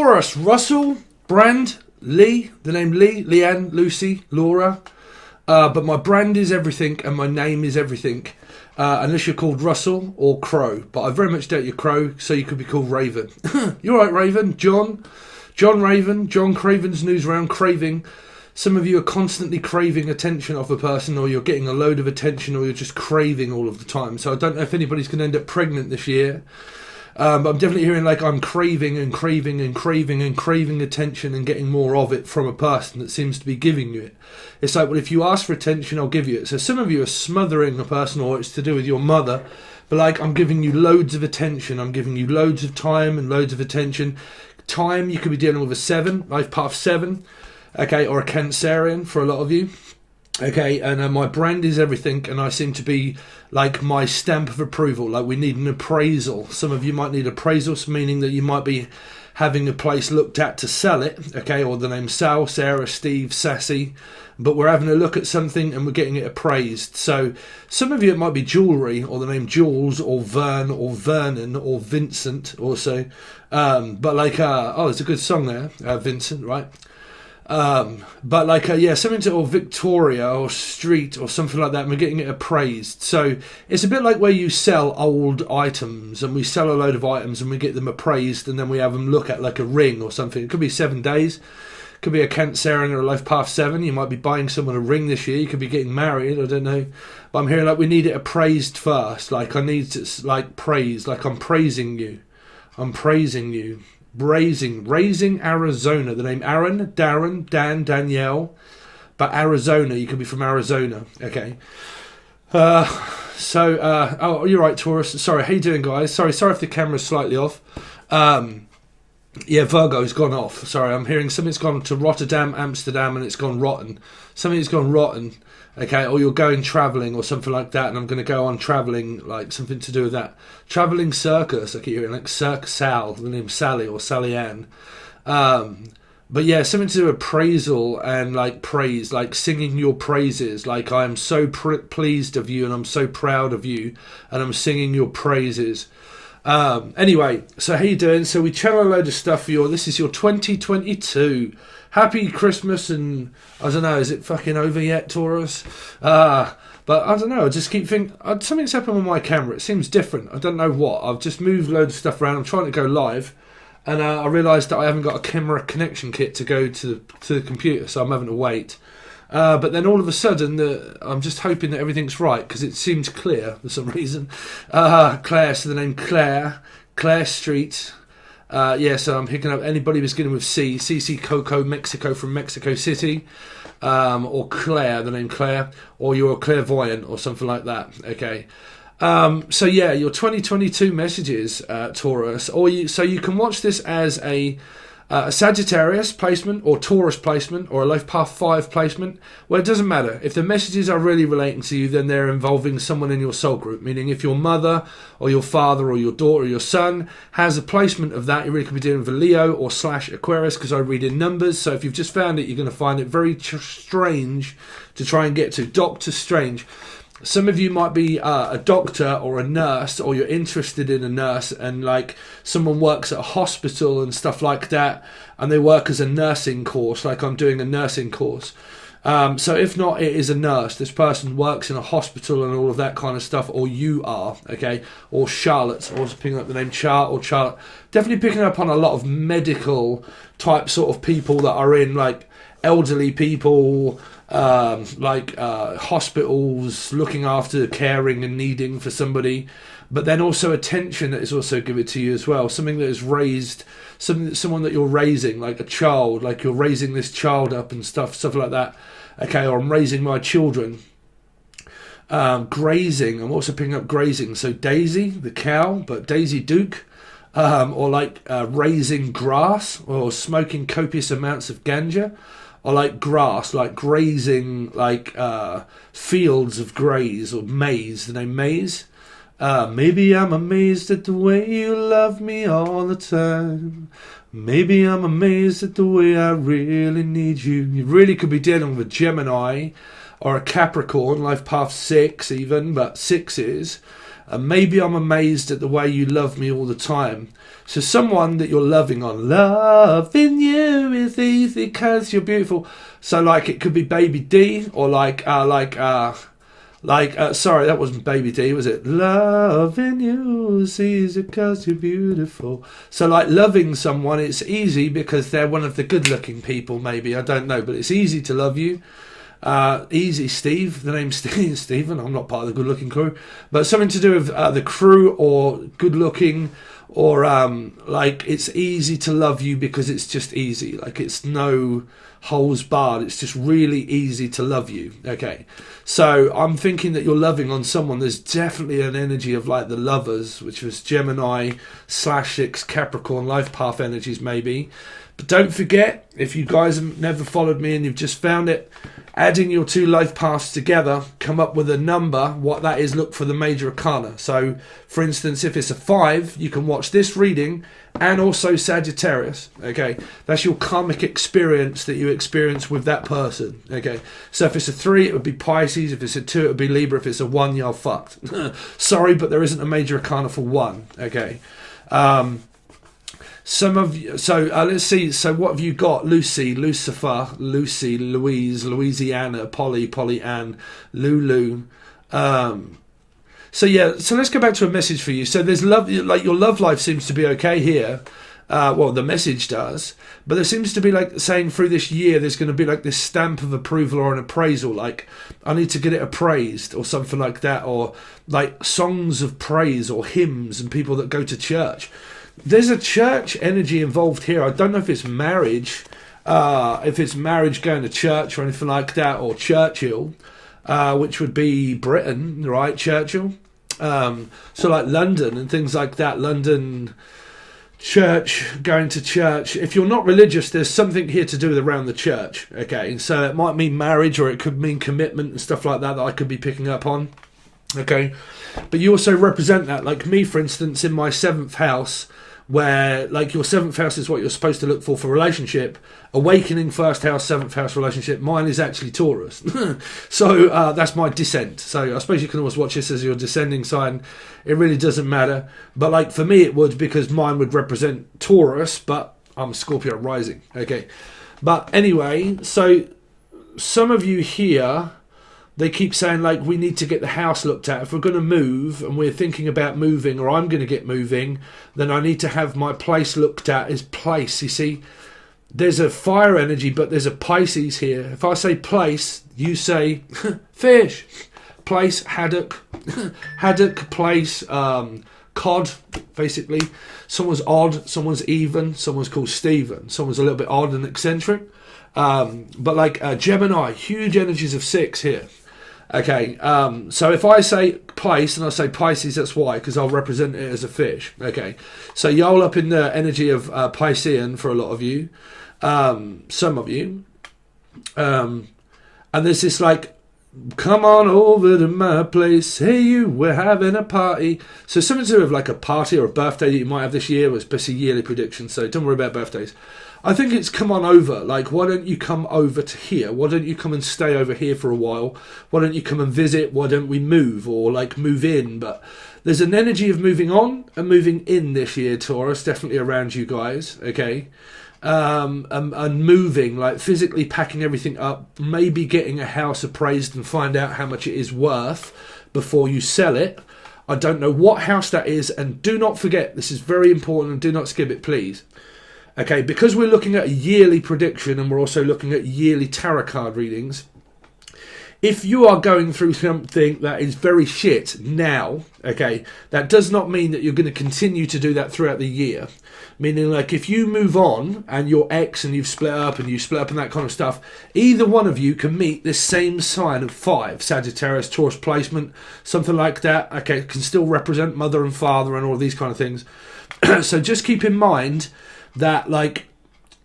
Taurus, Russell, Brand, Lee, the name Lee, Leanne, Lucy, Laura. But my brand is everything and my name is everything. Unless you're called Russell or Crow. But I very much doubt you're Crow, so you could be called Raven. You're right, Raven. John Raven, John Craven's News Round, craving. Some of you are constantly craving attention of a person, or you're getting a load of attention, or you're just craving all of the time. So I don't know if anybody's going to end up pregnant this year. But I'm definitely hearing like I'm craving and craving and craving and craving attention and getting more of it from a person that seems to be giving you it. It's like, well, if you ask for attention, I'll give you it. So some of you are smothering a person, or it's to do with your mother. But like, I'm giving you loads of attention. I'm giving you loads of time and loads of attention. Time, you could be dealing with a 7, life path 7. Okay, or a Cancerian for a lot of you. Okay, and my brand is everything, and I seem to be like my stamp of approval. Like, we need an appraisal. Some of you might need appraisals, meaning that you might be having a place looked at to sell it. Okay, or the name Sal, Sarah, Steve, Sassy. But we're having a look at something and we're getting it appraised. So some of you, it might be jewellery, or the name Jules, or Vern, or Vernon, or Vincent also. But like, oh, there's a good song there, Vincent, right? But like, yeah, something to, or Victoria or Street or something like that, and we're getting it appraised. So it's a bit like where you sell old items, and we sell a load of items and we get them appraised, and then we have them look at like a ring or something. It could be 7 days, could be a Cancerian or a life path 7. You might be buying someone a ring this year, you could be getting married, I don't know. But I'm hearing like we need it appraised first. Like, I need to like praise, like I'm praising you. Raising Arizona. The name Aaron, Darren, Dan, Danielle. But Arizona, you could be from Arizona. Okay. Oh, you're right, Taurus. Sorry, how you doing, guys? Sorry if the camera's slightly off. Yeah, Virgo's gone off. Sorry, I'm hearing something's gone to Rotterdam, Amsterdam, and it's gone rotten. Something's gone rotten. Okay, or you're going travelling or something like that, and I'm going to go on travelling, like something to do with that. Travelling circus, I keep hearing, like Cirque Sal, the name Sally or Sally Ann. But yeah, something to do with appraisal and like praise, like singing your praises. Like, I am so pleased of you and I'm so proud of you and I'm singing your praises. Anyway, so how you doing? So we channel a load of stuff for you. This is your 2022. Happy Christmas, and I don't know, is it fucking over yet, Taurus? But I don't know, I just keep thinking, something's happened with my camera. It seems different. I don't know what. I've just moved loads of stuff around. I'm trying to go live, and I realised that I haven't got a camera connection kit to go to the computer, so I'm having to wait. But then all of a sudden, I'm just hoping that everything's right, because it seems clear for some reason. Claire, so the name Claire Street. Yeah, so I'm picking up anybody beginning with C. CC Coco, Mexico, from Mexico City. Or Claire, the name Claire. Or you're a clairvoyant or something like that. Okay. So yeah, your 2022 messages, Taurus. So you can watch this as a Sagittarius placement, or Taurus placement, or a Life Path 5 placement. Well, it doesn't matter. If the messages are really relating to you, then they're involving someone in your soul group. Meaning, if your mother, or your father, or your daughter, or your son has a placement of that, you really could be dealing with a Leo or / Aquarius, because I read in numbers. So if you've just found it, you're going to find it very strange to try and get to. Doctor Strange. Some of you might be a doctor or a nurse, or you're interested in a nurse, and like someone works at a hospital and stuff like that, and they work as a nursing course, like I'm doing a nursing course. So if not, it is a nurse. This person works in a hospital and all of that kind of stuff, or you are, okay? Or Charlotte, also picking up the name Char or Charlotte. Definitely picking up on a lot of medical type sort of people that are in, like elderly people, hospitals, looking after, caring and needing for somebody, but then also attention that is also given to you as well. Something that is raised, someone that you're raising, like a child, like you're raising this child up and stuff like that. Okay, or I'm raising my children. Grazing, I'm also picking up grazing. So Daisy, the cow, but Daisy Duke, or like raising grass, or smoking copious amounts of ganja. Or like grass, like grazing, like fields of graze, or maize, the name maize. Maybe I'm amazed at the way you love me all the time. Maybe I'm amazed at the way I really need you. You really could be dealing with a Gemini or a Capricorn, life path 6 even, but 6s. And maybe I'm amazed at the way you love me all the time. So someone that you're loving on, loving you is easy because you're beautiful. So like it could be Baby D, or sorry, that wasn't Baby D, was it? Loving you is easy because you're beautiful. So like loving someone, it's easy because they're one of the good looking people, maybe, I don't know, but it's easy to love you. Easy Steve, the name's Stephen, I'm not part of the good looking crew, but something to do with the crew, or good looking, or like it's easy to love you because it's just easy, like it's no holes barred, it's just really easy to love you. Okay, so I'm thinking that you're loving on someone. There's definitely an energy of like the Lovers, which was Gemini /6 Capricorn life path energies maybe. But don't forget, if you guys have never followed me and you've just found it, adding your two life paths together, come up with a number. What that is, look for the major arcana. So, for instance, if it's a 5, you can watch this reading and also Sagittarius. Okay, that's your karmic experience that you experience with that person. Okay, so if it's a 3, it would be Pisces. If it's a 2, it would be Libra. If it's a 1, you're fucked. Sorry, but there isn't a major arcana for 1. Okay. Some of you, so let's see. So what have you got? Lucy, Lucifer, Lucy, Louise, Louisiana, Polly, Ann, Lulu. So yeah. So let's go back to a message for you. So there's love. Like your love life seems to be okay here. Well, the message does, but there seems to be like saying through this year, there's going to be like this stamp of approval or an appraisal. Like I need to get it appraised or something like that, or like songs of praise or hymns and people that go to church. There's a church energy involved here. I don't know if it's marriage, going to church or anything like that, or Churchill, which would be Britain, right? Churchill. So like London and things like that. London church, going to church. If you're not religious, there's something here to do with around the church. Okay, so it might mean marriage, or it could mean commitment and stuff like that I could be picking up on. Okay, but you also represent that. Like me, for instance, in my 7th house, where like your 7th house is what you're supposed to look for relationship, awakening 1st house, 7th house relationship. Mine is actually Taurus. So that's my descent. So I suppose you can always watch this as your descending sign. It really doesn't matter. But like for me it would, because mine would represent Taurus, but I'm Scorpio rising. Okay. But anyway, so some of you here, they keep saying like we need to get the house looked at. If we're going to move and we're thinking about moving, or I'm going to get moving, then I need to have my place looked at. Is place, you see, there's a fire energy, but there's a Pisces here. If I say place, you say fish. Place, haddock, haddock, place, cod, basically. Someone's odd, someone's even, someone's called Stephen, someone's a little bit odd and eccentric. But like Gemini, huge energies of 6 here. Okay, so if I say place and I say Pisces, that's why, because I'll represent it as a fish. Okay, so y'all up in the energy of Piscean for a lot of you, some of you, and there's this like, come on over to my place, hey you, we're having a party. So something to do with like a party or a birthday that you might have this year. Was basically yearly prediction, so don't worry about birthdays. I think it's come on over. Like, why don't you come over to here? Why don't you come and stay over here for a while? Why don't you come and visit? Why don't we move, or like move in? But there's an energy of moving on and moving in this year, Taurus, definitely around you guys. Okay, and moving, like physically packing everything up, maybe getting a house appraised and find out how much it is worth before you sell it. I don't know what house that is, and do not forget, this is very important, and do not skip it, please. Okay, because we're looking at a yearly prediction and we're also looking at yearly tarot card readings, if you are going through something that is very shit now, okay, that does not mean that you're going to continue to do that throughout the year. Meaning, like, if you move on and your ex and you've split up and that kind of stuff, either one of you can meet this same sign of 5, Sagittarius, Taurus placement, something like that. Okay, it can still represent mother and father and all these kind of things. So just keep in mind that, like,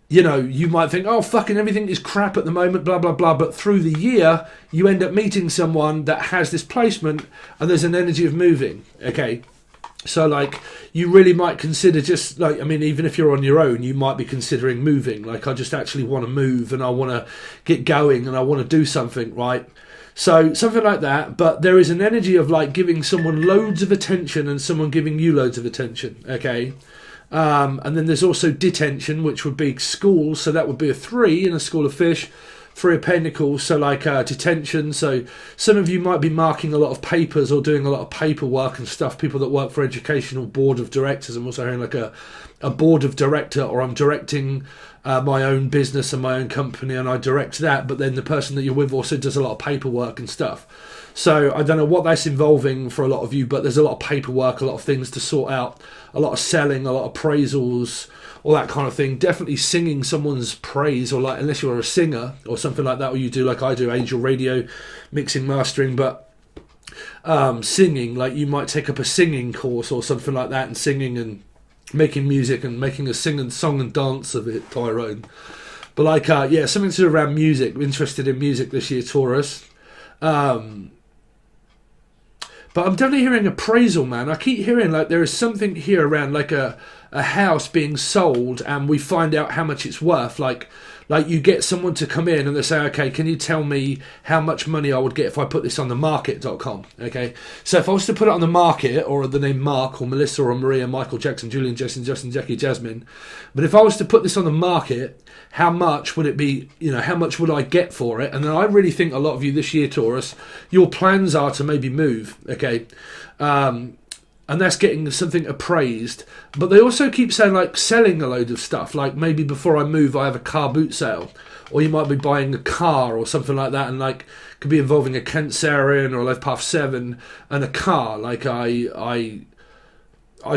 you know, you might think, oh, fucking everything is crap at the moment, blah, blah, blah. But through the year, you end up meeting someone that has this placement and there's an energy of moving, okay? So, like, you really might consider just, like, I mean, even if you're on your own, you might be considering moving. Like, I just actually want to move and I want to get going and I want to do something, right? So something like that, but there is an energy of like giving someone loads of attention and someone giving you loads of attention, okay? And then there's also detention, which would be school, so that would be a 3 in a school of fish. 3 of Pentacles, so like detention. So some of you might be marking a lot of papers or doing a lot of paperwork and stuff. People that work for educational board of directors. I'm also hearing like a board of director, or I'm directing my own business and my own company, and I direct that. But then the person that you're with also does a lot of paperwork and stuff. So I don't know what that's involving for a lot of you, but there's a lot of paperwork, a lot of things to sort out, a lot of selling, a lot of appraisals, all that kind of thing. Definitely singing someone's praise, or like, unless you're a singer or something like that, or you do like I do, Angel Radio, mixing, mastering, but singing, like you might take up a singing course or something like that, and singing and making music and making a song and dance of it, Tyrone. But like, yeah, something to do around music, interested in music this year, Taurus. But I'm definitely hearing appraisal, man. I keep hearing like there is something here around like a house being sold, and we find out how much it's worth. Like you get someone to come in and they say, okay, can you tell me how much money I would get if I put this on the market.com? Okay, so if I was to put it on the market, or the name Mark or Melissa or Maria, Michael, Jackson, Julian, Jason, Justin, Jackie, Jasmine, but if I was to put this on the market, how much would it be? You know, how much would I get for it? And then I really think a lot of you this year, Taurus, your plans are to maybe move, okay? And that's getting something appraised. But they also keep saying like selling a load of stuff, like maybe before I move I have a car boot sale, or you might be buying a car or something like that, and like could be involving a Cancerian or a Life Path 7 and a car. Like I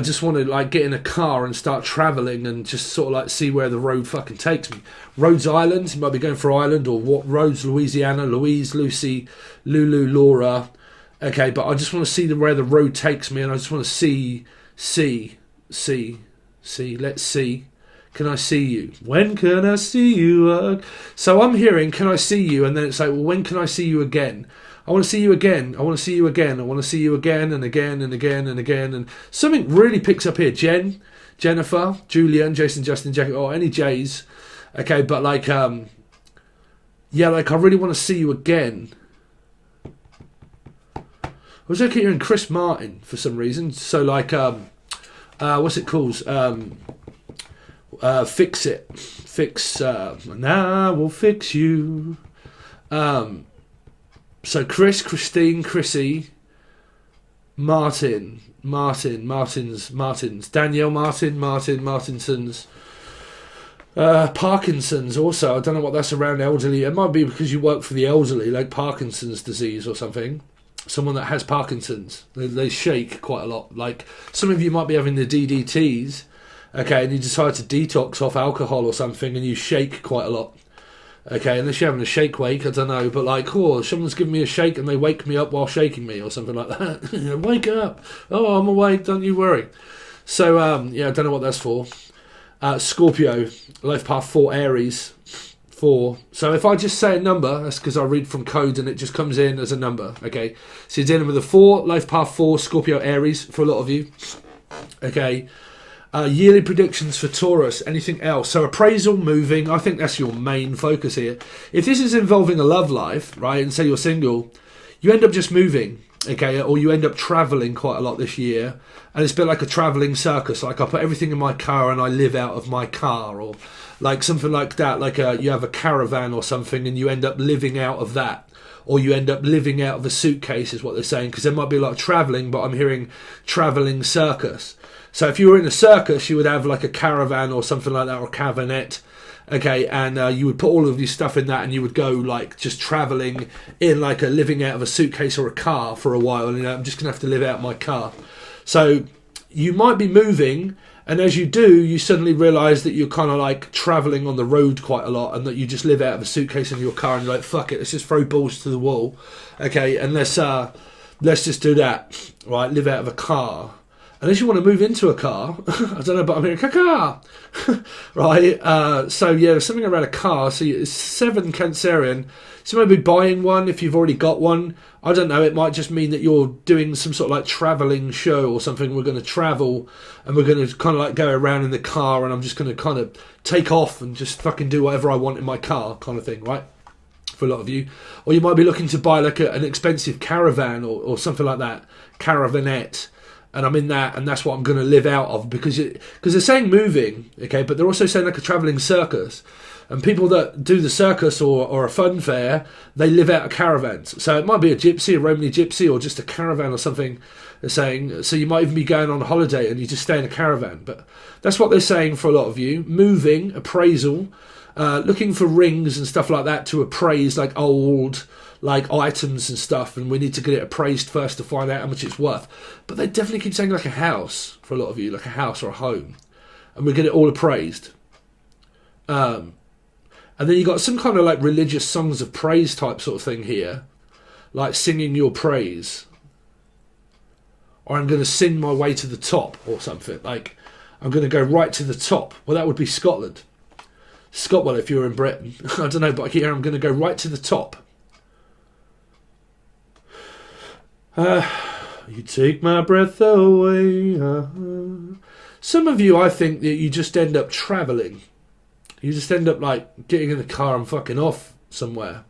just want to like get in a car and start travelling and just sort of like see where the road fucking takes me. Rhodes Island, you might be going for Ireland, or what? Rhodes, Louisiana, Louise, Lucy, Lulu, Laura. Okay, but I just want to see where the road takes me, and I just want to see. Let's see. Can I see you? When can I see you? So I'm hearing, can I see you? And then it's like, well, when can I see you again? I want to see you again. I want to see you again. I want to see you again and again and again and again. And something really picks up here. Jen, Jennifer, Julian, Jason, Justin, Jackie, or any J's. Okay, but like, yeah, like I really want to see you again. I was looking here in Chris Martin for some reason. So like, what's it called? Fix it. Fix, now we'll fix you. So Chris, Christine, Chrissy, Martins, Danielle Martinsons, Parkinson's also. I don't know what that's around elderly. It might be because you work for the elderly, like Parkinson's disease or something. Someone that has Parkinson's, they shake quite a lot. Like some of you might be having the DDTs, okay, and you decide to detox off alcohol or something, and you shake quite a lot. Okay, unless you're having a shake wake, I don't know, but like, oh, someone's giving me a shake and they wake me up while shaking me or something like that. Wake up! Oh, I'm awake, don't you worry. So, yeah, I don't know what that's for. Scorpio, Life Path 4, Aries, 4. So if I just say a number, that's because I read from code and it just comes in as a number, okay? So you're dealing with a 4, Life Path 4, Scorpio, Aries, for a lot of you. Okay. Yearly predictions for Taurus, anything else? So appraisal, moving, I think that's your main focus here. If this is involving a love life, right, and say you're single, you end up just moving, okay, or you end up travelling quite a lot this year, and it's a bit like a travelling circus, like I put everything in my car and I live out of my car, or like something like that, like you have a caravan or something and you end up living out of that. Or you end up living out of a suitcase is what they're saying, because there might be a lot of travelling, but I'm hearing travelling circus. So if you were in a circus, you would have like a caravan or something like that, or a caravanette, okay, and you would put all of your stuff in that and you would go like just travelling in like a living out of a suitcase or a car for a while, and you know, I'm just going to have to live out my car. So you might be moving, and as you do, you suddenly realise that you're kind of like travelling on the road quite a lot, and that you just live out of a suitcase in your car, and you're like, fuck it, let's just throw balls to the wall, okay, and let's just do that, right, live out of a car. Unless you want to move into a car, I don't know, but I'm hearing car, right? So yeah, there's something around a car. So it's 7 Cancerian. So maybe buying one if you've already got one. I don't know. It might just mean that you're doing some sort of like travelling show or something. We're going to travel and we're going to kind of like go around in the car, and I'm just going to kind of take off and just fucking do whatever I want in my car, kind of thing, right? for a lot of you. Or you might be looking to buy like an expensive caravan or something like that, caravanette. And I'm in that, and that's what I'm going to live out of, because they're saying moving, okay, but they're also saying like a travelling circus. And people that do the circus or a fun fair, they live out of caravans. So it might be a gypsy, a Romany gypsy, or just a caravan or something. They're saying, so you might even be going on holiday and you just stay in a caravan. But that's what they're saying for a lot of you. Moving, appraisal, looking for rings and stuff like that to appraise like old like items and stuff, and we need to get it appraised first to find out how much it's worth. But they definitely keep saying like a house for a lot of you, like a house or a home, and we get it all appraised. And then you got some kind of like religious songs of praise type sort of thing here, like singing your praise, or I'm going to sing my way to the top or something, like I'm going to go right to the top. Well, that would be Scotland. Well, if you're in Britain, I don't know, but here I'm going to go right to the top. You take my breath away. Some of you, I think that you just end up travelling. You just end up like getting in the car and fucking off somewhere.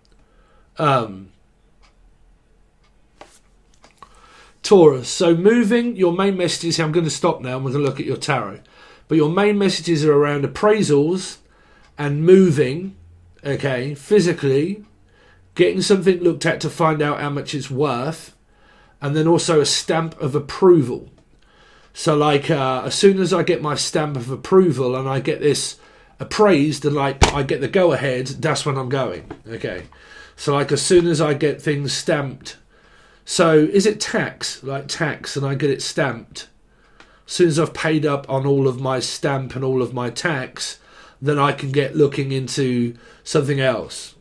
Taurus. So moving, your main messages here, I'm going to stop now and we're going to look at your tarot. But your main messages are around appraisals and moving, okay, physically, getting something looked at to find out how much it's worth, and then also a stamp of approval. So like as soon as I get my stamp of approval and I get this appraised and like I get the go ahead, that's when I'm going. Okay. So like as soon as I get things stamped. So is it tax? Like tax, and I get it stamped. As soon as I've paid up on all of my stamp and all of my tax, then I can get looking into something else.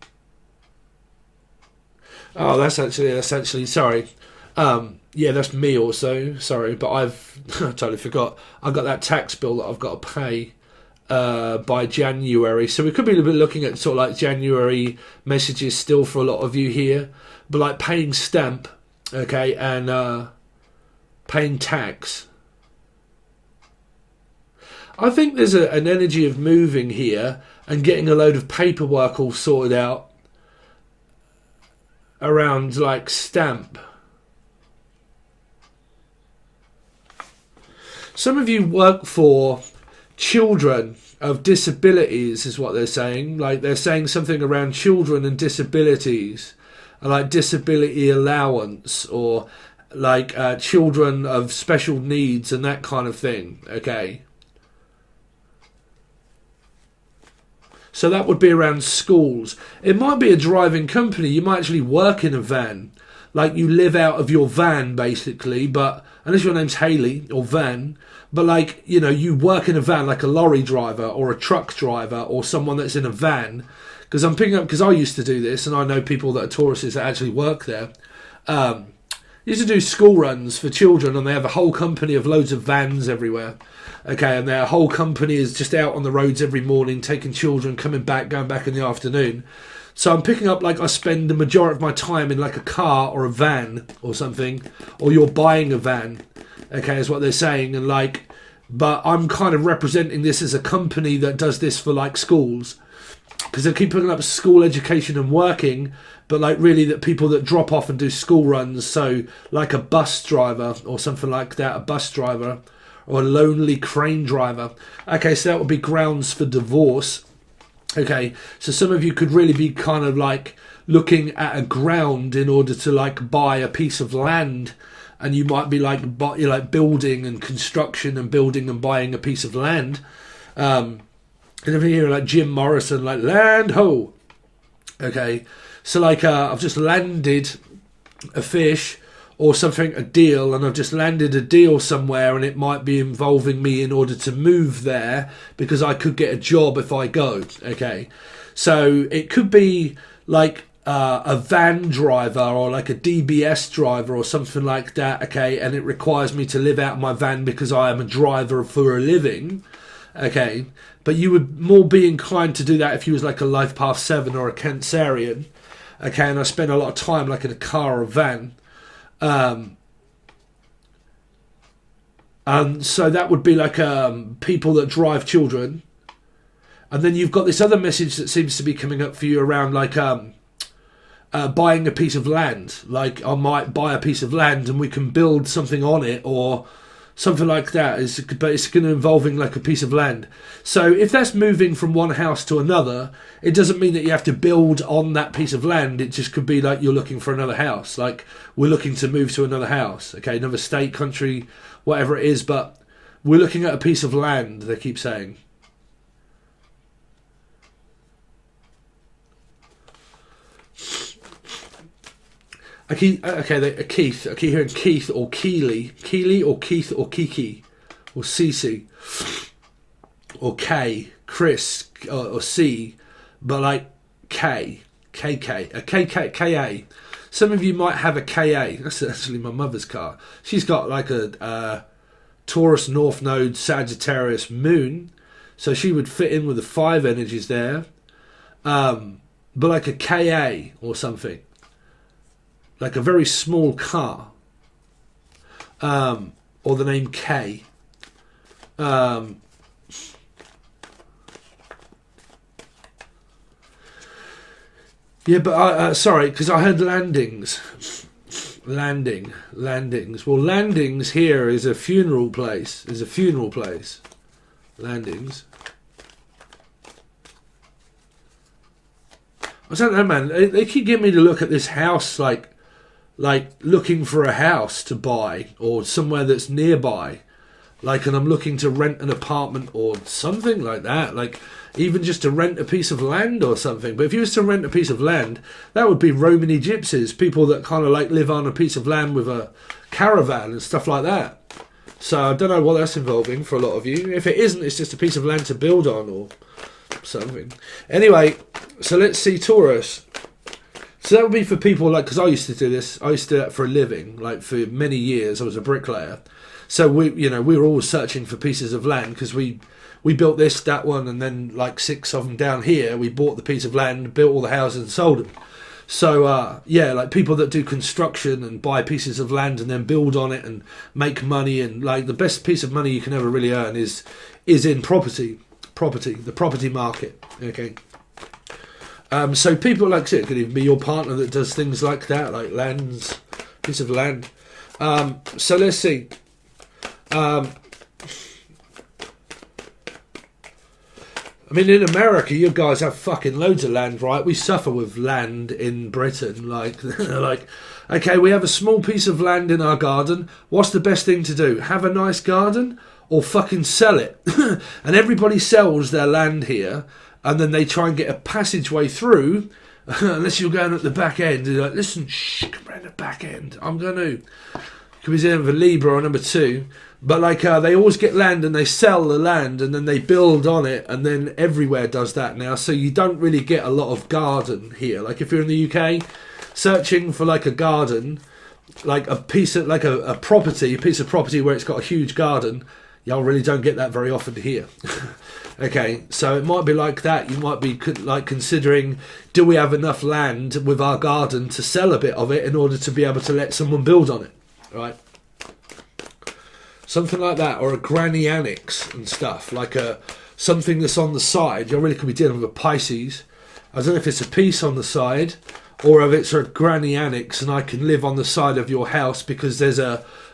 Oh, that's actually sorry. Yeah, that's me also. Sorry, but I've I totally forgot. I've got that tax bill that I've got to pay by January. So we could be a little bit looking at sort of like January messages still for a lot of you here. But like paying stamp, okay, and paying tax. I think there's an energy of moving here and getting a load of paperwork all sorted out around like stamp. Some of you work for children of disabilities is what they're saying. Like they're saying something around children and disabilities, like disability allowance, or like children of special needs and that kind of thing. Okay. So that would be around schools. It might be a driving company. You might actually work in a van. Like you live out of your van basically, but unless your name's Haley or Van, but like, you know, you work in a van like a lorry driver or a truck driver or someone that's in a van. Because I'm picking up, because I used to do this and I know people that are Tauruses that actually work there. Used to do school runs for children and they have a whole company of loads of vans everywhere. Okay, and their whole company is just out on the roads every morning, taking children, coming back, going back in the afternoon. So I'm picking up, like I spend the majority of my time in like a car or a van or something, or you're buying a van, okay, is what they're saying. And like, but I'm kind of representing this as a company that does this for like schools, because they keep putting up school education and working, but like really that people that drop off and do school runs, so like a bus driver or something like that, a bus driver or a lonely crane driver. Okay, so that would be grounds for divorce. Okay, so some of you could really be kind of like looking at a ground in order to like buy a piece of land, and you might be like building and construction and building and buying a piece of land. And everything here like Jim Morrison, like land ho. Okay, so like I've just landed a fish or something, a deal, and I've just landed a deal somewhere, and it might be involving me in order to move there because I could get a job if I go. Okay, so it could be like a van driver or like a DBS driver or something like that. Okay, and it requires me to live out my van because I am a driver for a living. Okay, but you would more be inclined to do that if you was like a Life Path 7 or a Cancerian. Okay, and I spend a lot of time like in a car or a van. And so that would be like people that drive children. And then you've got this other message that seems to be coming up for you around like buying a piece of land. Like I might buy a piece of land and we can build something on it, or something like that. But it's going to involving like a piece of land. So if that's moving from one house to another, it doesn't mean that you have to build on that piece of land. It just could be like you're looking for another house. Like we're looking to move to another house. Okay, another state, country, whatever it is. But we're looking at a piece of land, they keep saying. Keith. I keep hearing Keith or Keely or Keith or Kiki or Cece or K, Chris or C, but like K, KK, a KK, KA. Some of you might have a KA. That's actually my mother's car. She's got like a Taurus North Node Sagittarius Moon, so she would fit in with the 5 energies there. But like a KA or something. Like a very small car, or the name K. Yeah, but sorry, because I heard landings. Landings. Well, landings here is a funeral place. Landings. I don't know, man. They keep getting me to look at this house like looking for a house to buy or somewhere that's nearby, like, and I'm looking to rent an apartment or something like that, like even just to rent a piece of land or something. But if you was to rent a piece of land, that would be Romany gypsies, people that kind of like live on a piece of land with a caravan and stuff like that. So I don't know what that's involving for a lot of you. If it isn't, it's just a piece of land to build on or something. Anyway, so let's see Taurus. So that would be for people like, because I used to do this. I used to do that for a living. Like for many years, I was a bricklayer. So we were always searching for pieces of land because we built this, that one, and then like 6 of them down here. We bought the piece of land, built all the houses, and sold them. So yeah, like people that do construction and buy pieces of land and then build on it and make money, and like the best piece of money you can ever really earn is in property, the property market. Okay. So people like it could even be your partner that does things like that, like lands, piece of land. So let's see. I mean, in America, you guys have fucking loads of land, right? We suffer with land in Britain. Like, okay, we have a small piece of land in our garden. What's the best thing to do? Have a nice garden or fucking sell it? And everybody sells their land here. And then they try and get a passageway through, unless you're going at the back end. They're like, listen, come around the back end. I'm going to. Could be in with a Libra or number 2. But like they always get land and they sell the land and then they build on it. And then everywhere does that now. So you don't really get a lot of garden here. Like if you're in the UK, searching for like a garden, like a piece of, like a piece of property where it's got a huge garden, y'all really don't get that very often here. Okay, so it might be like that. You might be like considering, do we have enough land with our garden to sell a bit of it in order to be able to let someone build on it, right? Something like that, or a granny annex and stuff, like something that's on the side. You really could be dealing with a Pisces. I don't know if it's a piece on the side or if it's a granny annex and I can live on the side of your house because there's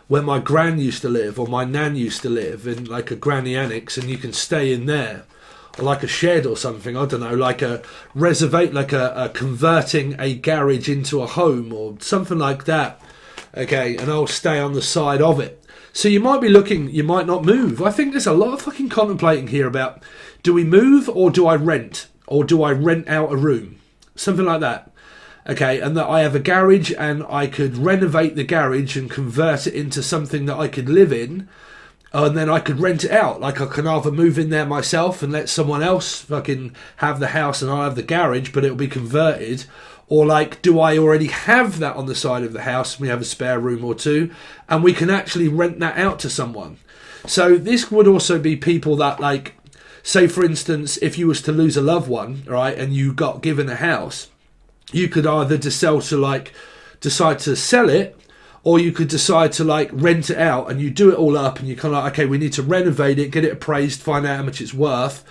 where my gran used to live or my nan used to live, in like a granny annex, and you can stay in there, or like a shed or something. I don't know, like a reservate, like a converting a garage into a home or something like that. Okay, and I'll stay on the side of it. So you might be looking, you might not move. I think there's a lot of fucking contemplating here about, do we move or do I rent? Or do I rent out a room? Something like that. Okay, and that I have a garage and I could renovate the garage and convert it into something that I could live in, and then I could rent it out. Like I can either move in there myself and let someone else fucking have the house and I'll have the garage, but it'll be converted. Or like, do I already have that on the side of the house and we have a spare room or 2 and we can actually rent that out to someone? So this would also be people that, like, say for instance, if you was to lose a loved one, right, and you got given a house, you could either decide to sell it, or you could decide to like rent it out, and you do it all up and you kind of like, okay, we need to renovate it, get it appraised, find out how much it's worth.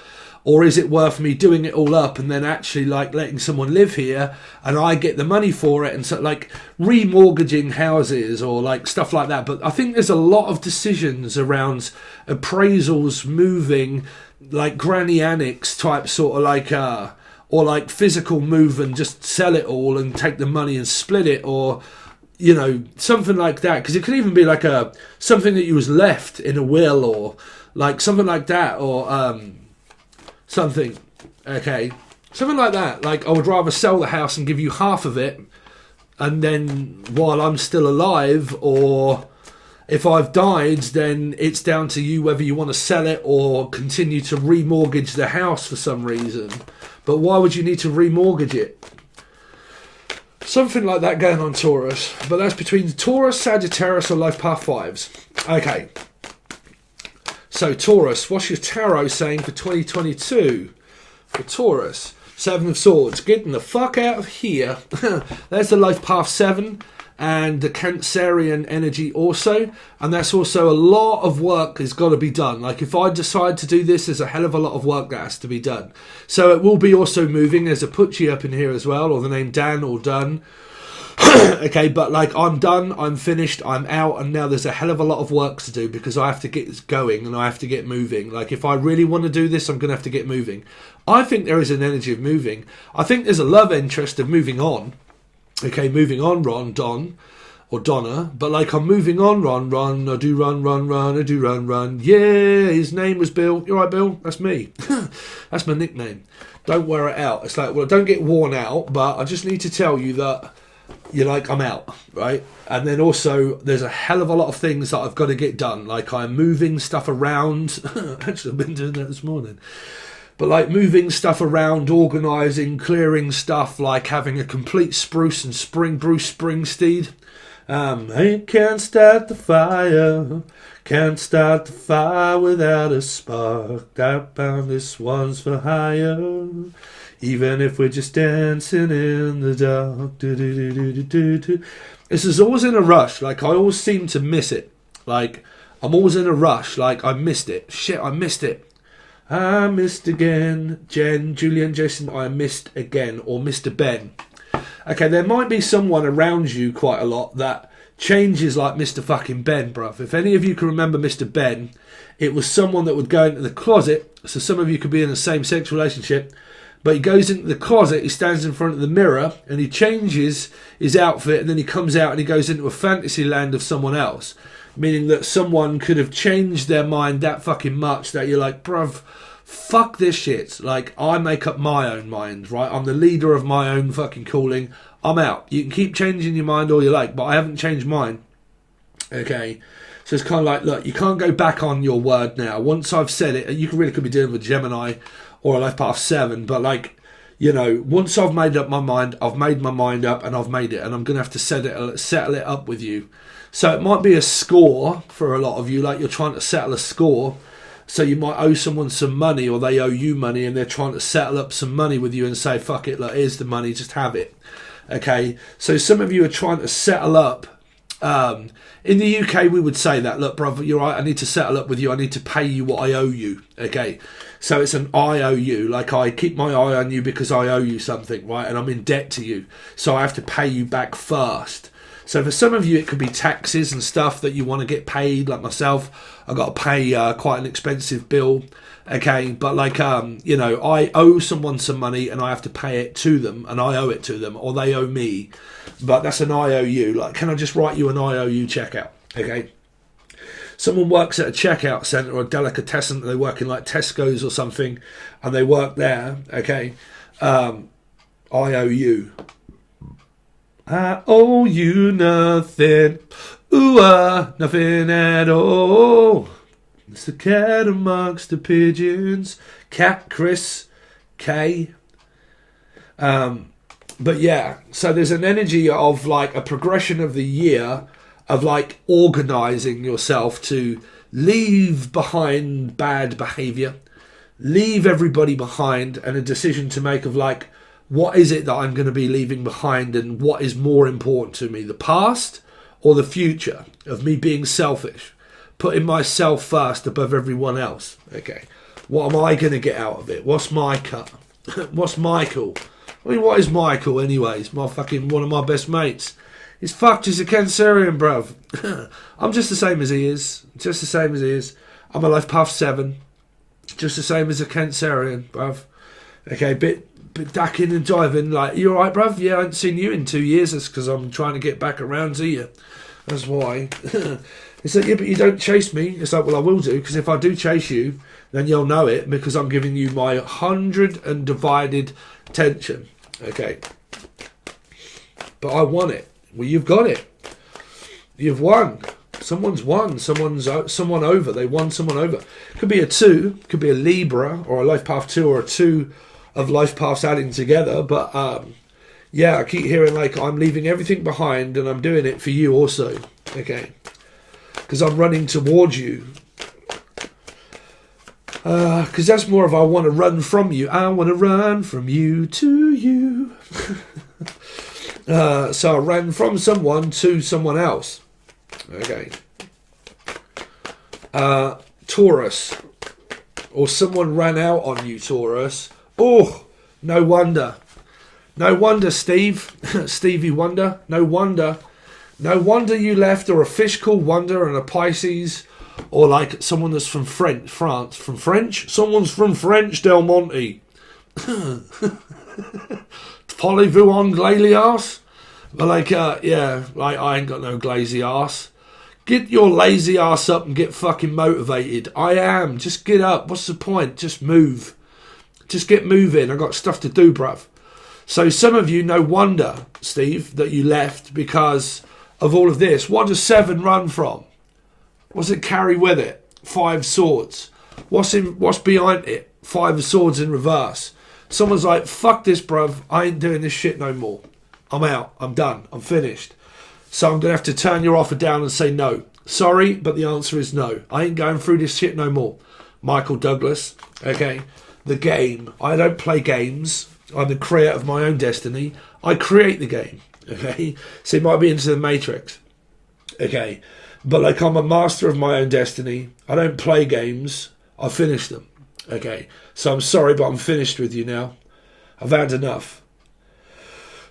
Or is it worth me doing it all up and then actually like letting someone live here and I get the money for it, and so like remortgaging houses or like stuff like that. But I think there's a lot of decisions around appraisals, moving, like granny annex type sort of like or like physical move and just sell it all and take the money and split it, or you know, something like that. Because it could even be like something that you was left in a will, or like something like that, or something, okay, something like that. Like, I would rather sell the house and give you half of it, and then while I'm still alive, or if I've died, then it's down to you whether you want to sell it or continue to remortgage the house for some reason. But why would you need to remortgage it? Something like that going on, Taurus. But that's between Taurus, Sagittarius, or Life Path 5s. Okay. So, Taurus, what's your tarot saying for 2022? For Taurus, 7 of Swords. Getting the fuck out of here. There's the Life Path 7 and the Cancerian energy also. And that's also a lot of work has got to be done. Like, if I decide to do this, there's a hell of a lot of work that has to be done. So it will be also moving. There's a Pucci up in here as well, or the name Dan or Done. Okay, but like, I'm done, I'm finished, I'm out, and now there's a hell of a lot of work to do because I have to get going and I have to get moving. Like, if I really want to do this, I'm going to have to get moving. I think there is an energy of moving. I think there's a love interest of moving on. Okay, moving on, Ron, Don, or Donna. But like, I'm moving on, Ron, I do run, I do run. Yeah, his name was Bill. You all right, Bill? That's me. That's my nickname. Don't wear it out. It's like, well, don't get worn out, but I just need to tell you that you're like, I'm out, right? And then also, there's a hell of a lot of things that I've got to get done. Like, I'm moving stuff around. Actually, I've been doing that this morning. But like, moving stuff around, organising, clearing stuff, like having a complete spruce and spring Bruce Springsteen. I can't start the fire without a spark. I found this one's for hire. Even if we're just dancing in the dark. This is always in a rush. Like, I always seem to miss it. Like, I'm always in a rush. Like, I missed it. Shit, I missed it. I missed again. Jen, Julian, Jason, I missed again. Or Mr. Ben. Okay, there might be someone around you quite a lot that changes like Mr. fucking Ben, bruv. If any of you can remember Mr. Ben, it was someone that would go into the closet. So some of you could be in a same-sex relationship. But he goes into the closet, he stands in front of the mirror, and he changes his outfit, and then he comes out and he goes into a fantasy land of someone else. Meaning that someone could have changed their mind that fucking much that you're like, bruv, fuck this shit. Like, I make up my own mind, right? I'm the leader of my own fucking calling. I'm out. You can keep changing your mind all you like, but I haven't changed mine. Okay? So it's kind of like, look, you can't go back on your word now. Once I've said it, you really could be dealing with Gemini or a Life Path 7, but like, you know, once I've made up my mind, I've made my mind up and I've made it, and I'm going to have to settle it up with you. So it might be a score for a lot of you, like you're trying to settle a score. So you might owe someone some money, or they owe you money, and they're trying to settle up some money with you and say, fuck it, look, here's the money, just have it. Okay, so some of you are trying to settle up. In the UK, we would say that, look, brother, you're right, I need to settle up with you. I need to pay you what I owe you. Okay, so it's an IOU. Like, I keep my eye on you because I owe you something, right? And I'm in debt to you. So I have to pay you back first. So for some of you, it could be taxes and stuff that you want to get paid. Like myself, I've got to pay quite an expensive bill. Okay, but like, you know, I owe someone some money and I have to pay it to them, and I owe it to them, or they owe me. But that's an IOU. Like, can I just write you an IOU checkout? Okay. Someone works at a checkout centre or a delicatessen, they work in like Tesco's or something, and they work there. Okay. IOU. I owe you nothing. Ooh, nothing at all. It's the cat amongst the pigeons. Cat Chris K. But yeah, so there's an energy of like a progression of the year of like organising yourself to leave behind bad behaviour, leave everybody behind, and a decision to make of like, what is it that I'm going to be leaving behind, and what is more important to me, the past or the future, of me being selfish, putting myself first above everyone else. Okay, What am I going to get out of it? What's my cut? What's Michael? I mean, what is Michael anyways? One of my best mates. He's fucked. He's a Cancerian, bruv. I'm just the same as he is. Just the same as he is. I'm a life path 7. Just the same as a Cancerian, bruv. Okay, bit ducking and diving. Like, you alright, bruv? Yeah, I haven't seen you in 2 years. That's because I'm trying to get back around to you. That's why. It's like, yeah, but you don't chase me. It's like, well, I will do, because if I do chase you, then you'll know it, because I'm giving you my 100 and divided attention. Okay. But I want it. Well, you've got it. You've won. Someone's won. Someone over. They won someone over. Could be a 2. Could be a Libra or a life path 2 or a 2 of life paths adding together. But yeah, I keep hearing like I'm leaving everything behind and I'm doing it for you also. Okay. Because I'm running towards you. Because that's more of I want to run from you. I want to run from you to you. So I ran from someone to someone else. Okay. Taurus. Or someone ran out on you, Taurus. Oh, no wonder. No wonder, Steve. Stevie Wonder. No wonder. No wonder you left, or a fish called Wonder and a Pisces, or like someone that's from France. From French? Someone's from French, Del Monte. Parlez-vous anglais, ass? But like, yeah, like I ain't got no glazy ass. Get your lazy ass up and get fucking motivated. I am. Just get up. What's the point? Just move. Just get moving. I got stuff to do, bruv. So some of you, no wonder, Steve, that you left because of all of this. What does 7 run from? What's it carry with it? 5 swords. What's behind it? 5 of swords in reverse. Someone's like, fuck this, bruv. I ain't doing this shit no more. I'm out. I'm done. I'm finished. So I'm going to have to turn your offer down and say no. Sorry, but the answer is no. I ain't going through this shit no more. Michael Douglas. Okay. The game. I don't play games. I'm the creator of my own destiny. I create the game. Okay. So it might be into the Matrix. Okay. But like I'm a master of my own destiny. I don't play games. I finish them. Okay. So I'm sorry, but I'm finished with you now. I've had enough.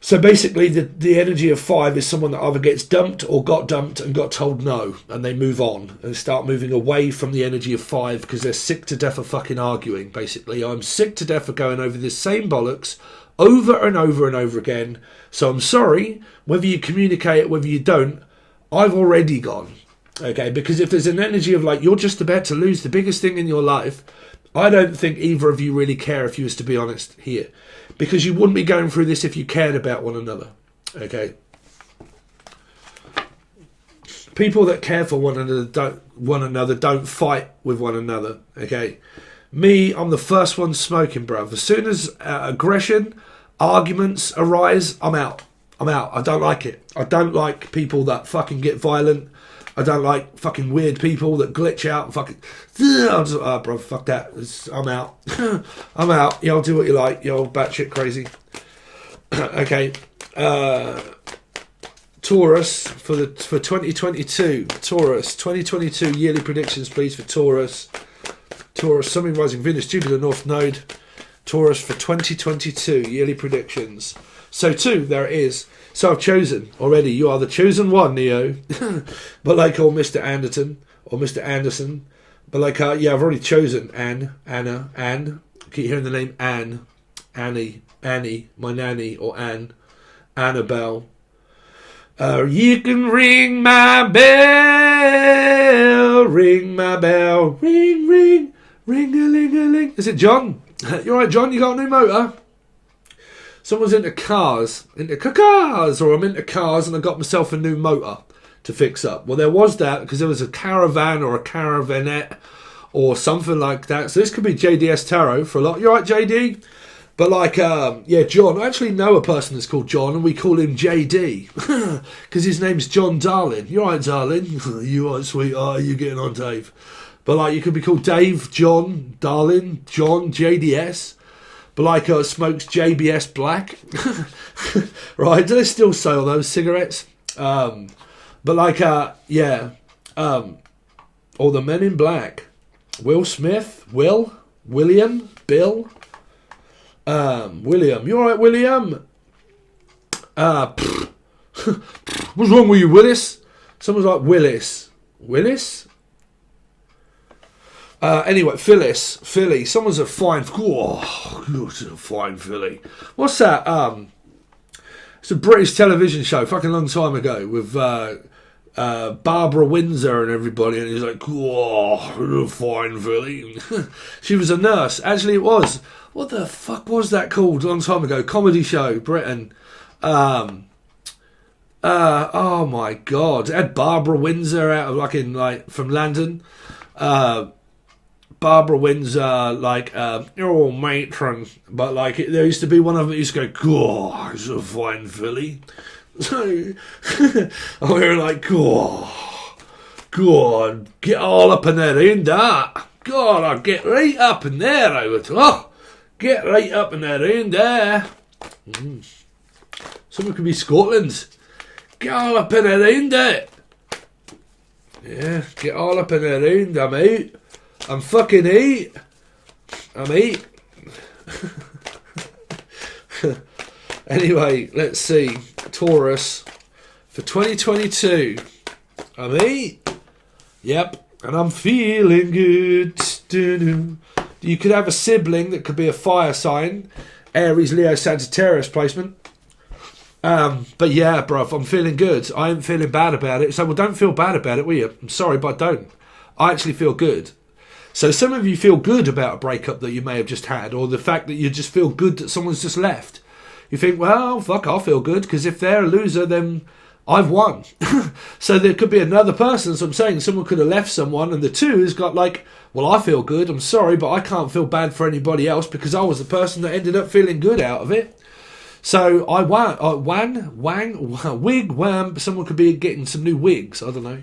So basically the energy of 5 is someone that either gets dumped or got dumped and got told no, and they move on and start moving away from the energy of 5 because they're sick to death of fucking arguing. Basically, I'm sick to death of going over this same bollocks over and over and over again. So I'm sorry, whether you communicate it, whether you don't, I've already gone. Okay, because if there's an energy of like you're just about to lose the biggest thing in your life, I don't think either of you really care, if you was to be honest here. Because you wouldn't be going through this if you cared about one another. Okay. People that care for one another don't fight with one another. Okay. Me, I'm the first one smoking, bruv. As soon as aggression, arguments arise, I'm out. I don't like it. I don't like people that fucking get violent. I don't like fucking weird people that glitch out and fucking... I'm just, bro, fuck that. I'm out. I'm out. Y'all do what you like. Y'all batshit crazy. Okay. Taurus for 2022. Taurus. 2022 yearly predictions, please, for Taurus. Taurus, Sun, Moon, Rising, Venus, Jupiter, North Node. Taurus for 2022 yearly predictions. So 2, there it is. So I've chosen already. You are the chosen one, Neo. But like old Mr. Anderton or Mr. Anderson. But like, yeah, I've already chosen Anne. I keep hearing the name Anne. Annie, my nanny, or Anne. Annabelle. You can ring my bell. Ring my bell. Ring, ring. Ring-a-ling-a-ling. Is it John? You alright, John? You got a new motor? Someone's into cars, or I'm into cars and I got myself a new motor to fix up. Well, there was that because there was a caravan or a caravanette or something like that. So this could be JDS Tarot for a lot. You alright, JD? But like, yeah, John. I actually know a person that's called John and we call him JD because his name's John Darling. You alright, darling? You alright, sweetheart? You getting on, Dave? But like, you could be called Dave, John, Darling, John, JDS. But like smokes JBS Black. Right, do they still sell those cigarettes? But like, yeah. Or the Men in Black. Will Smith? Will? William? Bill? William. You alright, William? What's wrong with you, Willis? Someone's like, Willis. Willis? Anyway, Phyllis. Philly. Someone's a fine... Oh, you're a fine Philly. What's that? It's a British television show, fucking long time ago, with Barbara Windsor and everybody, and he's like, oh, you're a fine Philly. She was a nurse. Actually, it was. What the fuck was that called a long time ago? Comedy show, Britain. Oh my god. It had Barbara Windsor out of from London. Barbara Windsor, oh, matron. But, there used to be one of them that used to go, God, it's a fine filly. So, we were like, God, get all up in there, ain't that? God, I'll get right up in there, I would. Oh, get right up in there, ain't there? Someone could be Scotland. Get all up in there, ain't it? Yeah, get all up in there, ain't I, mate? I'm fucking eight. I'm eight. Anyway, let's see. Taurus for 2022. I'm eight. Yep. And I'm feeling good. You could have a sibling that could be a fire sign. Aries, Leo, Sagittarius placement. But yeah, bruv, I'm feeling good. I ain't feeling bad about it. So, well, don't feel bad about it, will you? I'm sorry, but I don't. I actually feel good. So some of you feel good about a breakup that you may have just had, or the fact that you just feel good that someone's just left. You think, well, fuck, I'll feel good, because if they're a loser, then I've won. So there could be another person. So I'm saying someone could have left someone, and the two has got well, I feel good, I'm sorry, but I can't feel bad for anybody else because I was the person that ended up feeling good out of it. So I wig, wham, someone could be getting some new wigs, I don't know.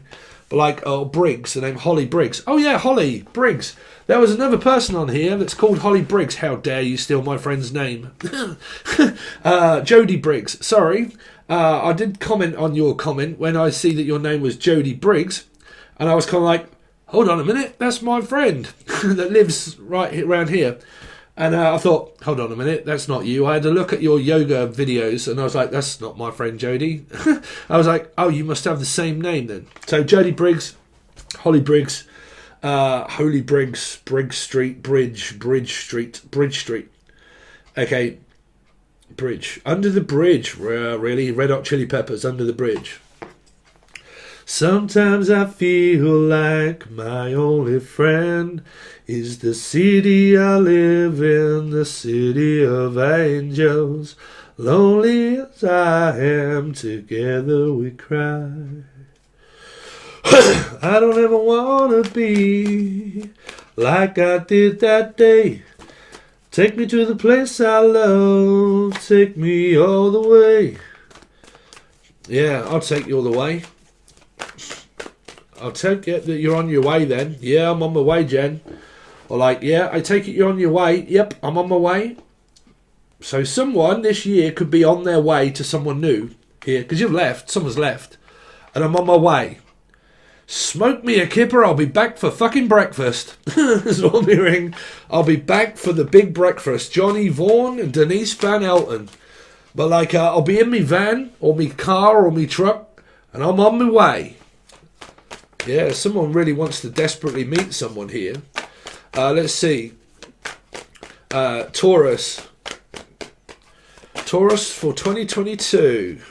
But Briggs, the name Holly Briggs. Oh yeah, Holly Briggs. There was another person on here that's called Holly Briggs. How dare you steal my friend's name? Jodie Briggs. Sorry. I did comment on your comment when I see that your name was Jodie Briggs. And I was kind of like, hold on a minute, that's my friend that lives right around here. And I thought, hold on a minute, that's not you. I had to look at your yoga videos and I was like, that's not my friend Jodie. I was like, oh, you must have the same name then. So Jodie Briggs, Holly Briggs, Holy Briggs, Briggs Street, Bridge Street. Okay, Bridge. Under the bridge, really? Red Hot Chili Peppers, Under the Bridge. Sometimes I feel like my only friend is the city I live in, the city of angels. Lonely as I am, together we cry. I don't ever want to be like I did that day. Take me to the place I love, take me all the way. Yeah, I'll take you all the way. I'll take it that you're on your way then. Yeah, I'm on my way, Jen. Or yeah, I take it you're on your way. Yep, I'm on my way. So someone this year could be on their way to someone new here. Because you've left. Someone's left. And I'm on my way. Smoke me a kipper. I'll be back for fucking breakfast. That's what I'm hearing. I'll be back for the big breakfast. Johnny Vaughan and Denise Van Elton. But I'll be in me van or me car or me truck. And I'm on my way. Yeah, someone really wants to desperately meet someone here. Let's see. Taurus. Taurus for 2022.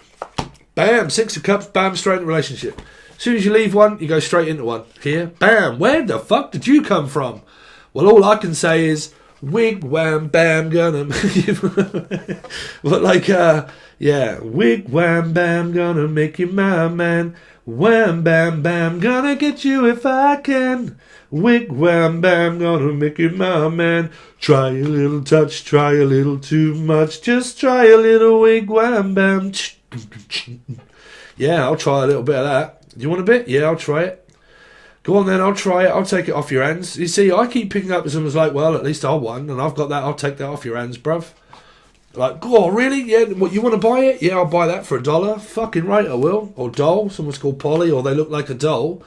Bam, 6 of Cups, bam, straight in relationship. As soon as you leave one, you go straight into one. Here, bam, where the fuck did you come from? Well, all I can say is, wig, wham, bam, gonna... But yeah, wig, wham, bam, gonna make you my man. Wham, bam, bam, gonna get you if I can. Wig, wham, bam, gonna make you my man. Try a little touch, try a little too much. Just try a little wig, wham, bam. Yeah, I'll try a little bit of that. Do you want a bit? Yeah, I'll try it. Go on then, I'll try it. I'll take it off your hands. You see, I keep picking up someone's like, well, at least I won, and I've got that. I'll take that off your hands, bruv. Oh, really? Yeah, what, you want to buy it? Yeah, I'll buy that for $1. Fucking right, I will. Or doll. Someone's called Polly, or they look like a doll.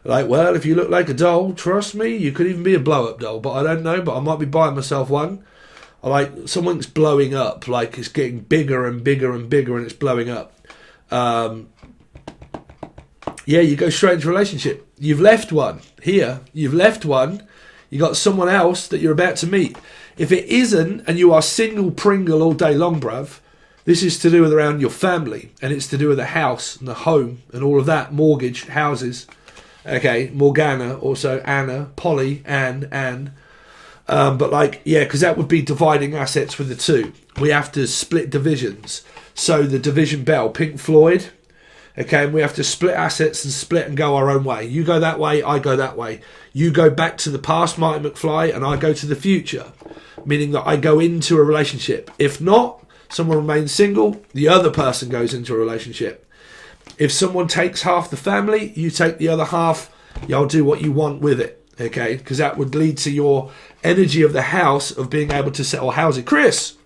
Like, well, if you look like a doll, trust me, you could even be a blow-up doll. But I don't know, but I might be buying myself one. I like, someone's blowing up, like it's getting bigger and bigger and bigger and it's blowing up. Yeah, you go straight into a relationship. You've left one here. You've left one. You got someone else that you're about to meet. If it isn't, and you are single Pringle all day long, bruv, this is to do with around your family, and it's to do with the house and the home and all of that, mortgage, houses. Okay, Morgana, also Anna, Polly, Anne. But like, yeah, because that would be dividing assets with the two. We have to split divisions. So the division bell, Pink Floyd. Okay, and we have to split assets and split and go our own way. You go that way, I go that way. You go back to the past, Marty McFly, and I go to the future. Meaning that I go into a relationship. If not, someone remains single, the other person goes into a relationship. If someone takes half the family, you take the other half, you'll do what you want with it. Okay, because that would lead to your energy of the house of being able to settle housing. Chris,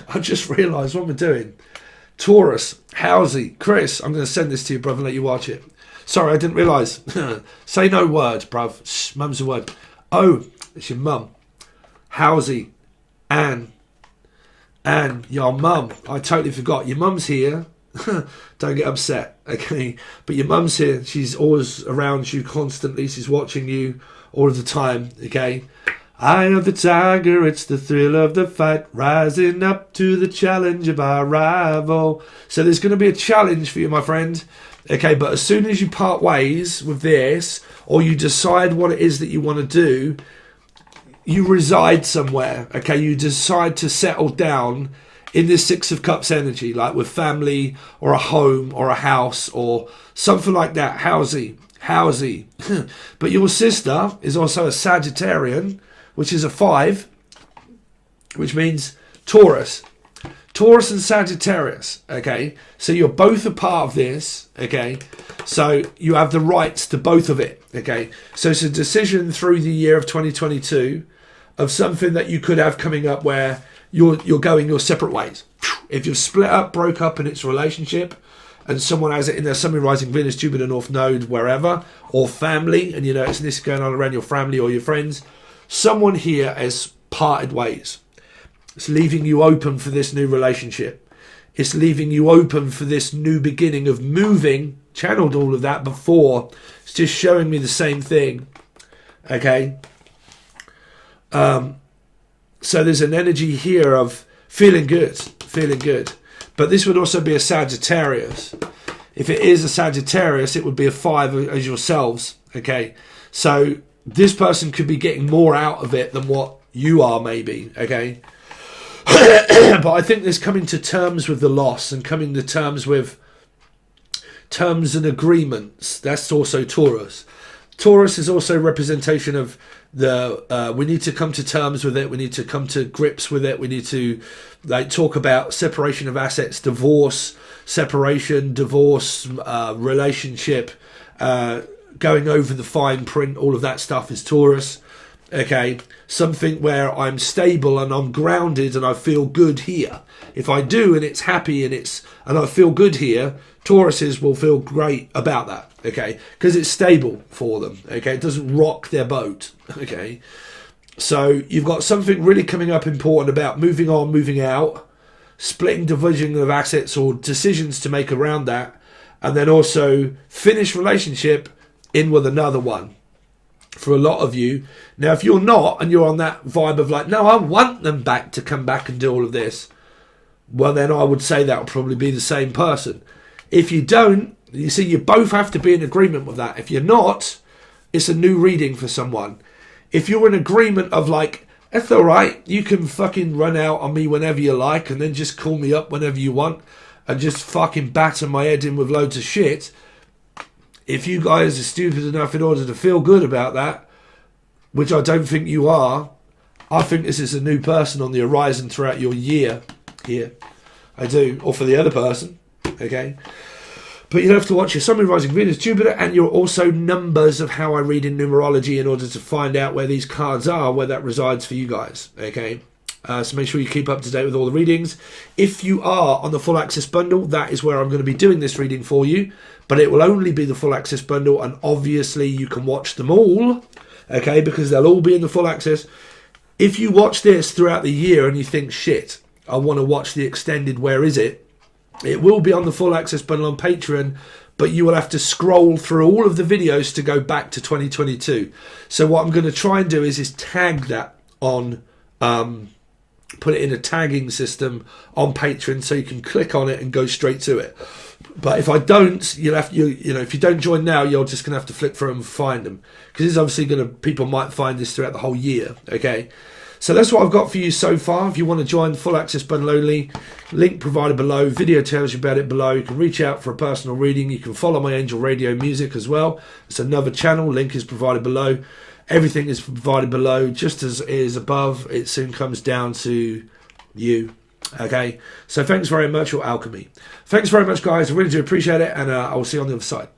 I just realised what we're doing. Taurus, Housey, Chris, I'm going to send this to you, bruv, and let you watch it. Sorry, I didn't realise. Say no word, bruv. Shh, mum's a word. Oh, it's your mum. Housey, Anne, your mum. I totally forgot. Your mum's here. Don't get upset, okay? But your mum's here. She's always around you constantly. She's watching you all of the time, okay? Eye of the tiger, it's the thrill of the fight, rising up to the challenge of our rival. So there's going to be a challenge for you, my friend. Okay, but as soon as you part ways with this, or you decide what it is that you want to do, you reside somewhere, okay? You decide to settle down in this Six of Cups energy, like with family, or a home, or a house, or something like that. Housey. But your sister is also a Sagittarian, which is a 5, which means Taurus. Taurus and Sagittarius, okay? So you're both a part of this, okay? So you have the rights to both of it, okay? So it's a decision through the year of 2022 of something that you could have coming up where you're going your separate ways. If you've split up, broke up in its relationship, and someone has it in their Sun, Rising, Venus, Jupiter, North Node, wherever, or family, and you know it's this going on around your family or your friends, someone here has parted ways. It's leaving you open for this new relationship. It's leaving you open for this new beginning of moving. Channeled all of that before. It's just showing me the same thing. Okay. So there's an energy here of feeling good. But this would also be a Sagittarius. If it is a Sagittarius, it would be a 5 as yourselves. Okay. So this person could be getting more out of it than what you are, maybe, okay? But I think there's coming to terms with the loss and coming to terms with terms and agreements. That's also Taurus. Taurus is also representation of the, we need to come to terms with it. We need to come to grips with it. We need to like talk about separation of assets, divorce, relationship, going over the fine print, all of that stuff is Taurus. Okay, something where I'm stable and I'm grounded and I feel good here. If I do and it's happy and I feel good here, Tauruses will feel great about that. Okay, because it's stable for them. Okay, it doesn't rock their boat. Okay, so you've got something really coming up important about moving on, moving out, splitting division of assets or decisions to make around that, and then also finish relationship in with another one. For a lot of you. Now, if you're not, and you're on that vibe of like, no, I want them back to come back and do all of this, well, then I would say that will probably be the same person. If you don't, you see, you both have to be in agreement with that. If you're not, it's a new reading for someone. If you're in agreement of like, that's all right, you can fucking run out on me whenever you like and then just call me up whenever you want and just fucking batter my head in with loads of shit. If you guys are stupid enough in order to feel good about that, which I don't think you are, I think this is a new person on the horizon throughout your year here. I do. Or for the other person. Okay. But you have to watch your Sun, Rising, Venus, Jupiter, and your also numbers of how I read in numerology in order to find out where these cards are, where that resides for you guys. Okay. So make sure you keep up to date with all the readings. If you are on the full access bundle, that is where I'm going to be doing this reading for you. But it will only be the full access bundle, and obviously you can watch them all, okay, because they'll all be in the full access. If you watch this throughout the year and you think, shit, I want to watch the extended, where is it? It will be on the full access bundle on Patreon, but you will have to scroll through all of the videos to go back to 2022. So what I'm going to try and do is tag that on, put it in a tagging system on Patreon, so you can click on it and go straight to it. But if I don't, you know, if you don't join now, you're just going to have to flick through them and find them, because it's obviously people might find this throughout the whole year. Okay. So that's what I've got for you so far. If you want to join the full access bundle only, link provided below. Video tells you about it below. You can reach out for a personal reading. You can follow my Angel Radio music as well. It's another channel. Link is provided below. Everything is provided below, just as it is above. It soon comes down to you. Okay. So thanks very much, your alchemy. Thanks very much, guys. I really do appreciate it, and I will see you on the other side.